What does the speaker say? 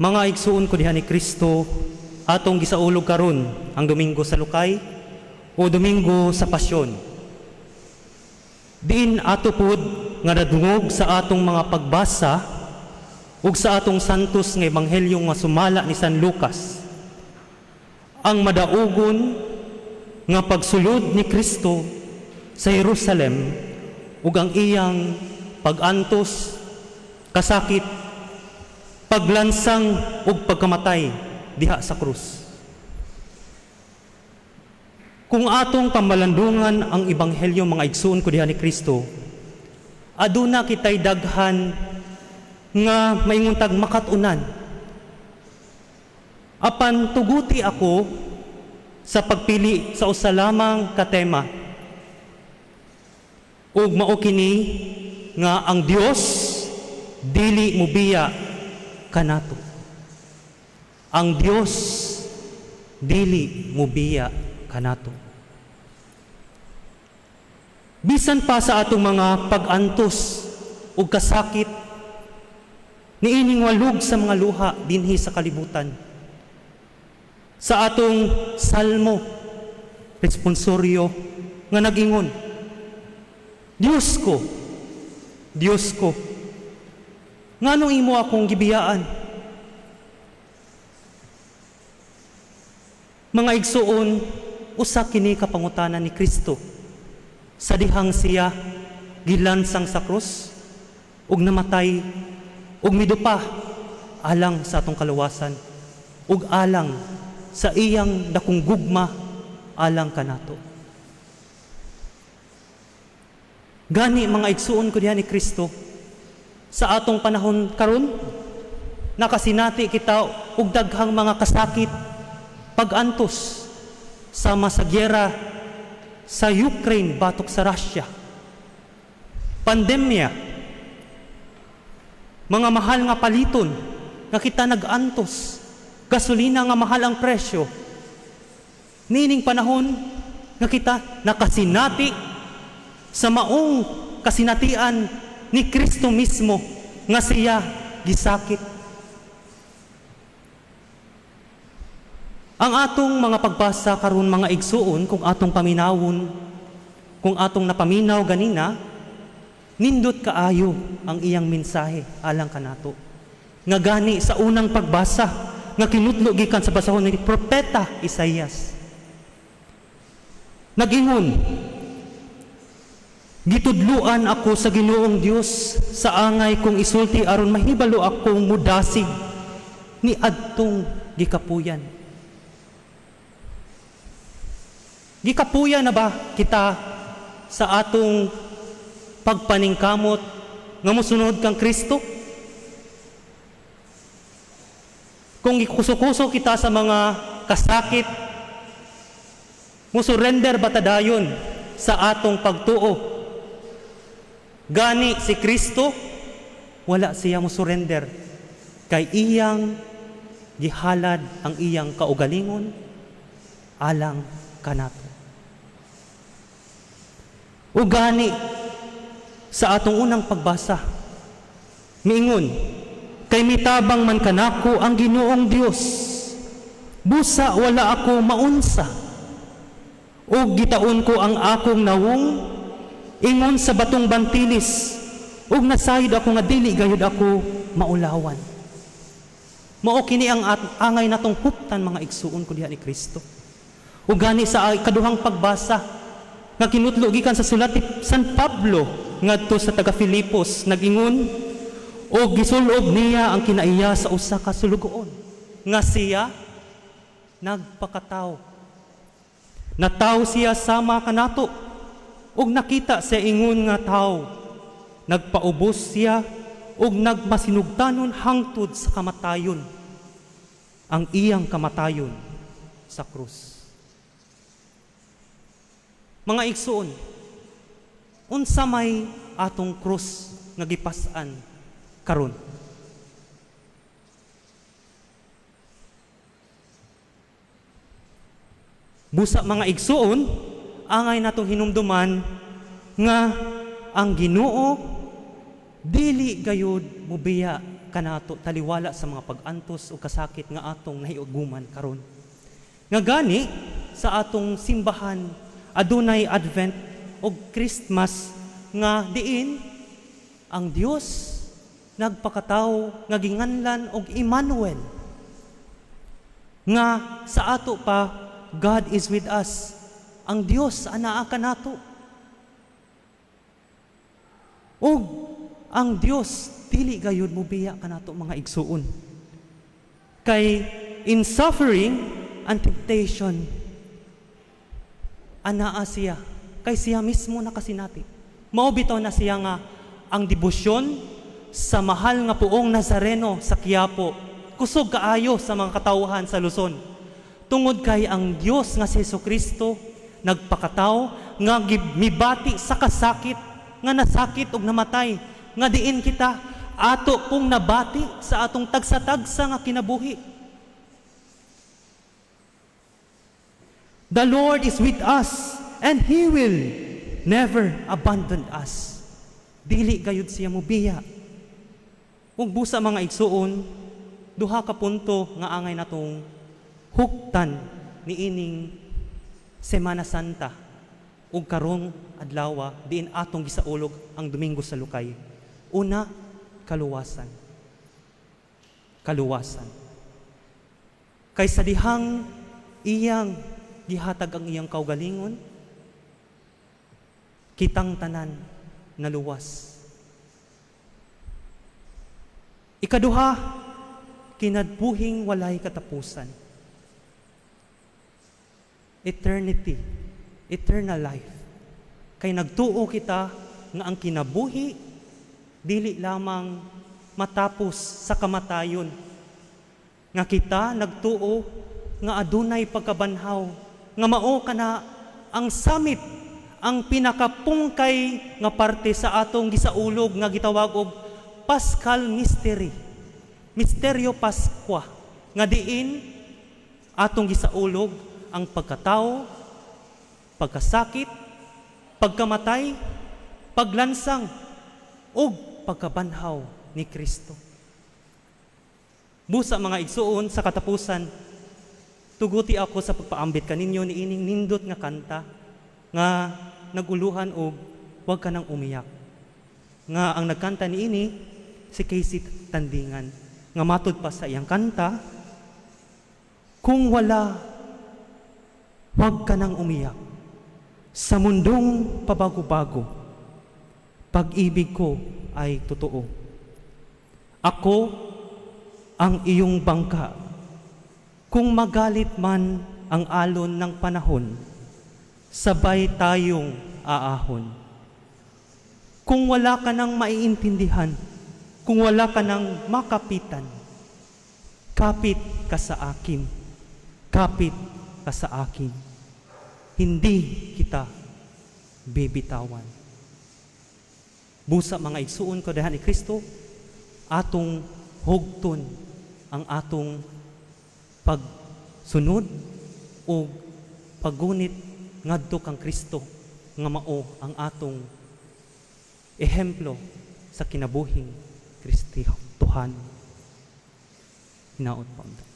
Mga igsuon ko diha ni Kristo, atong gisaulog karon ang Domingo sa Lukay o Domingo sa Pasyon. Diin ato pod nga nadungog sa atong mga pagbasa ug sa atong santos nga ebanghelyo nga sumala ni San Lucas. Ang madaugon nga pagsulod ni Kristo sa Jerusalem ug ang iyang pagantos, kasakit, paglansang ug pagkamatay diha sa krus. Kung atong pamalandungan ang ebanghelyo mga igsuon ko diha ni Kristo, aduna kitay daghan nga mainguntag makatunan. Apan tuguti ako sa pagpili sa usa lamang ka tema. Ug mao kini nga ang Dios dili mobiya kanato. Ang Dios dili mobiya kanato. Bisan pa sa atong mga pag-antos ug kasakit, niining walog sa mga luha dinhi sa kalibutan. Sa atong salmo, responsoryo nga nagingon, Diyos ko, nganong imo akong gibiyaan? Mga igsuon, usa kini kapangutanan ni Kristo sa dihang siya gilansang sa krus ug namatay ug midupa alang sa atong kaluwasan ug alang sa iyang dakong gugma alang kanato. Gani mga igsuon ko diha ni Kristo, sa atong panahon karon nakasinati kita og daghang mga kasakit, pag-antos sama sa gyera sa Ukraine batok sa Russia, pandemya, mga mahal nga paliton nga kita nag-antos, gasolina nga mahal ang presyo. Nining panahon nga kita nakasinati sa maong kasinatian ni Kristo mismo nga siya gisakit. Ang atong mga pagbasa karon mga igsuon, kung atong paminawon, kung atong napaminaw ganina, nindot kaayo ang iyang mensahe alang kanato. Nga gani sa unang pagbasa nga kinutlo gikan sa basahon ni Propeta Isaias. Nagingon, gitudluan ako sa Ginoong Dios sa angay kong isulti aron mahibalo akong mudasig ni adtong gikapuyan. Gikapuyan na ba kita sa atong pagpaningkamot nga mosunod kang Kristo? Kung ikusukuso kita sa mga kasakit, musurrender batadayon sa atong pagtuo. Gani si Kristo, wala siya musurrender kay iyang gihalad ang iyang kaugalingon alang kanato. O gani sa atong unang pagbasa, miingon, kay mitabang man kanako ang Ginoong Dios, busa wala ako maunsa, o gitaon ko ang akong nawong, ingon sa batong bantilis, ug nasayod ako nga dili gayud ako maulawan. Mao kini ang angay natong huptan mga igsuon ko diha ni Kristo. Ug gani sa kaduhang pagbasa nga kinutlo gikan sa sulat ni San Pablo ngadto sa taga Filipos, nagingon, o gisulob niya ang kinaiya sa usa ka sulugoon nga siya nagpakataw. Nataw siya sama kanato ug nakita sa ingon nga tawo. Nagpaubos siya ug nagmasinugtanon hangtod sa kamatayon, ang iyang kamatayon sa krus. Mga igsuon, unsa may atong krus nga gipas-an karon? Busa mga igsuon, angay natong hinumduman nga ang Ginoo dili gayud mobiya kanato taliwala sa mga pag-antos o kasakit nga atong nahiuguman karon. Nga gani sa atong simbahan adunay Advent o Christmas nga diin ang Dios nagpakatao nga ginganlan og Emmanuel. Nga sa ato pa God is with us. Ang Dios anaa kanato. Og ang Dios dili gayud mobiya kanato mga igsuon. Kay in suffering and temptation anaa siya. Kay siya mismo nakasinati. Mao bitaw na siya nga ang debosyon sa mahal nga puong Nazareno sa Quiapo. Kusog kaayo sa mga katawhan sa Luzon. Tungod kay ang Dios nga si Jesucristo nagpakatao nga mibati sa kasakit nga nasakit ug namatay nga diin kita ato pong nabati sa atong tagsa-tagsa nga kinabuhi. The Lord is with us and He will never abandon us. Dili gayud siya mobiya. Ug busa mga igsuon, duha ka punto nga angay natong huktan niining Semana Santa ug karong adlaw diin atong gisaulog ang Domingo sa Lukay. Una, kaluwasan. Kaluwasan. Kay sa dihang iyang gihatag ang iyang kaugalingon, kitang tanan naluwas. Ikaduha, kinadbuhing walay katapusan. Eternity, eternal life. Kay nagtuo kita nga ang kinabuhi dili lamang matapos sa kamatayon. Nga kita nagtuo nga adunay pagkabanhaw, nga mao kana ang summit, ang pinakapungkay nga parte sa atong gisaulog nga gitawag og Paschal Mystery, Misteryo Paskwa, nga diin atong gisaulog ang pagkatao, pagkasakit, pagkamatay, paglansang, ug pagkabanhaw ni Kristo. Busa mga igsuon sa katapusan, tuguti ako sa pagpaambit kaninyo ni ining nindot nga kanta nga naguluhan og huwag ka nang umiyak. Nga ang nagkanta ni ini si Casey Tandingan. Nga matod pa sa iyang kanta, kung wala, huwag ka nang umiyak. Sa mundong pabago-bago, pag-ibig ko ay totoo. Ako ang iyong bangka. Kung magalit man ang alon ng panahon, sabay tayong aahon. Kung wala ka nang maiintindihan, kung wala ka nang makapitan, kapit ka sa akin, kapit ka sa akin. Hindi kita bibitawan. Busa mga igsuon ko dahan ni Kristo, atong hugton ang atong pagsunod o paggunit ngadto kang Kristo nga mao ang atong ehemplo sa kinabuhing Kristiyan. Hinaot pa.